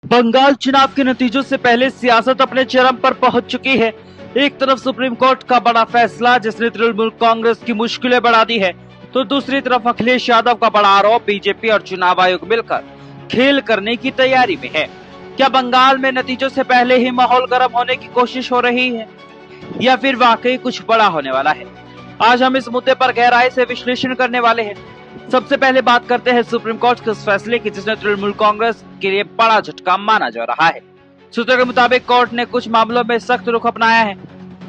बंगाल चुनाव के नतीजों से पहले सियासत अपने चरम पर पहुंच चुकी है। एक तरफ सुप्रीम कोर्ट का बड़ा फैसला जिसने तृणमूल कांग्रेस की मुश्किलें बढ़ा दी है, तो दूसरी तरफ अखिलेश यादव का बड़ा आरोप बीजेपी और चुनाव आयोग मिलकर खेल करने की तैयारी में है। क्या बंगाल में नतीजों से पहले ही माहौल गर्म होने की कोशिश हो रही है या फिर वाकई कुछ बड़ा होने वाला है? आज हम इस मुद्दे पर गहराई से विश्लेषण करने वाले हैं। सबसे पहले बात करते हैं सुप्रीम कोर्ट के उस फैसले की जिसने तृणमूल कांग्रेस के लिए बड़ा झटका माना जा रहा है। सूत्रों के मुताबिक कोर्ट ने कुछ मामलों में सख्त रुख अपनाया है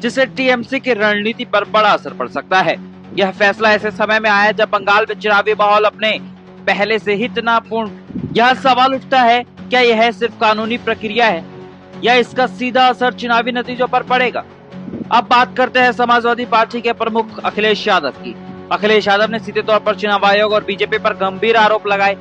जिससे टीएमसी की रणनीति पर बड़ा असर पड़ सकता है। यह फैसला ऐसे समय में आया जब बंगाल में चुनावी माहौल अपने पहले से ही तनावपूर्ण। यह सवाल उठता है, क्या यह सिर्फ कानूनी प्रक्रिया है या इसका सीधा असर चुनावी नतीजों पर पड़ेगा? अब बात करते हैं समाजवादी पार्टी के प्रमुख अखिलेश यादव की। अखिलेश यादव ने सीधे तौर पर चुनाव आयोग और बीजेपी पर गंभीर आरोप लगाए।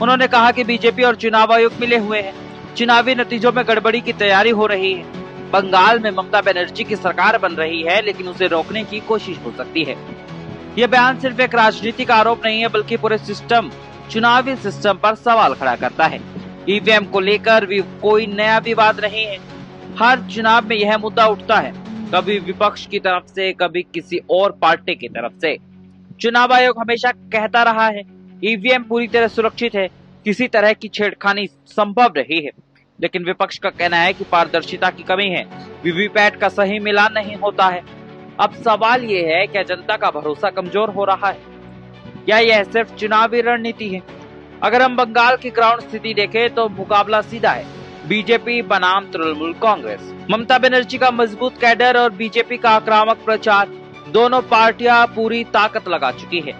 उन्होंने कहा कि बीजेपी और चुनाव आयोग मिले हुए हैं, चुनावी नतीजों में गड़बड़ी की तैयारी हो रही है। बंगाल में ममता बनर्जी की सरकार बन रही है, लेकिन उसे रोकने की कोशिश हो सकती है। यह बयान सिर्फ एक राजनीतिक आरोप नहीं है, बल्कि पूरे चुनावी सिस्टम पर सवाल खड़ा करता है। ईवीएम को लेकर भी कोई नया विवाद नहीं है। हर चुनाव में यह मुद्दा उठता है, कभी विपक्ष की तरफ से, कभी किसी और पार्टी की तरफ से। चुनाव आयोग हमेशा कहता रहा है ईवीएम पूरी तरह सुरक्षित है, किसी तरह की छेड़खानी संभव नहीं है, लेकिन विपक्ष का कहना है कि पारदर्शिता की कमी है, वीवीपैट का सही मिलान नहीं होता है। अब सवाल ये है, क्या जनता का भरोसा कमजोर हो रहा है या यह सिर्फ चुनावी रणनीति है? अगर हम बंगाल की ग्राउंड स्थिति देखें तो मुकाबला सीधा है, बीजेपी बनाम तृणमूल कांग्रेस। ममता बनर्जी का मजबूत कैडर और बीजेपी का आक्रामक प्रचार, दोनों पार्टियां पूरी ताकत लगा चुकी है।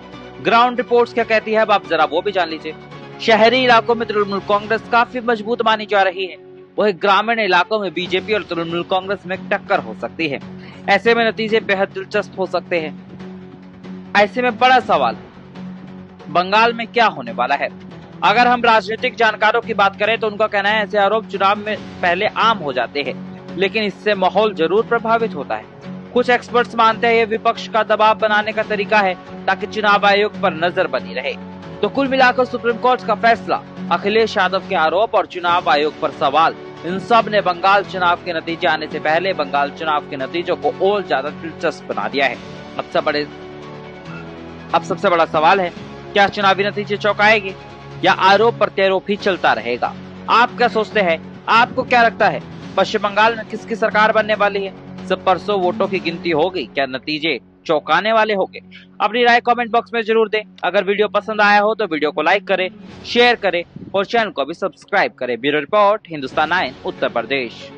ग्राउंड रिपोर्ट्स क्या कहती है, अब आप जरा वो भी जान लीजिए। शहरी इलाकों में तृणमूल कांग्रेस काफी मजबूत मानी जा रही है, वही ग्रामीण इलाकों में बीजेपी और तृणमूल कांग्रेस में टक्कर हो सकती है। ऐसे में नतीजे बेहद दिलचस्प हो सकते हैं। ऐसे में बड़ा सवाल, बंगाल में क्या होने वाला है? अगर हम राजनीतिक जानकारों की बात करें तो उनका कहना है ऐसे आरोप चुनाव में पहले आम हो जाते हैं, लेकिन इससे माहौल जरूर प्रभावित होता है। कुछ एक्सपर्ट्स मानते हैं ये विपक्ष का दबाव बनाने का तरीका है ताकि चुनाव आयोग पर नजर बनी रहे। तो कुल मिलाकर सुप्रीम कोर्ट का फैसला, अखिलेश यादव के आरोप और चुनाव आयोग पर सवाल, इन सब ने बंगाल चुनाव के नतीजे आने से पहले बंगाल चुनाव के नतीजों को और ज्यादा दिलचस्प बना दिया है। अब सबसे बड़ा सवाल है, क्या चुनावी नतीजे चौंकाएंगे या आरोप प्रत्यारोप ही चलता रहेगा? आप क्या सोचते हैं? आपको क्या लगता है, पश्चिम बंगाल में किसकी सरकार बनने वाली है? सब परसों वोटों की गिनती होगी, क्या नतीजे चौंकाने वाले होंगे? अपनी राय कमेंट बॉक्स में जरूर दें। अगर वीडियो पसंद आया हो तो वीडियो को लाइक करें, शेयर करें और चैनल को भी सब्सक्राइब करें। Bureau report, Hindustan 9 Uttar Pradesh.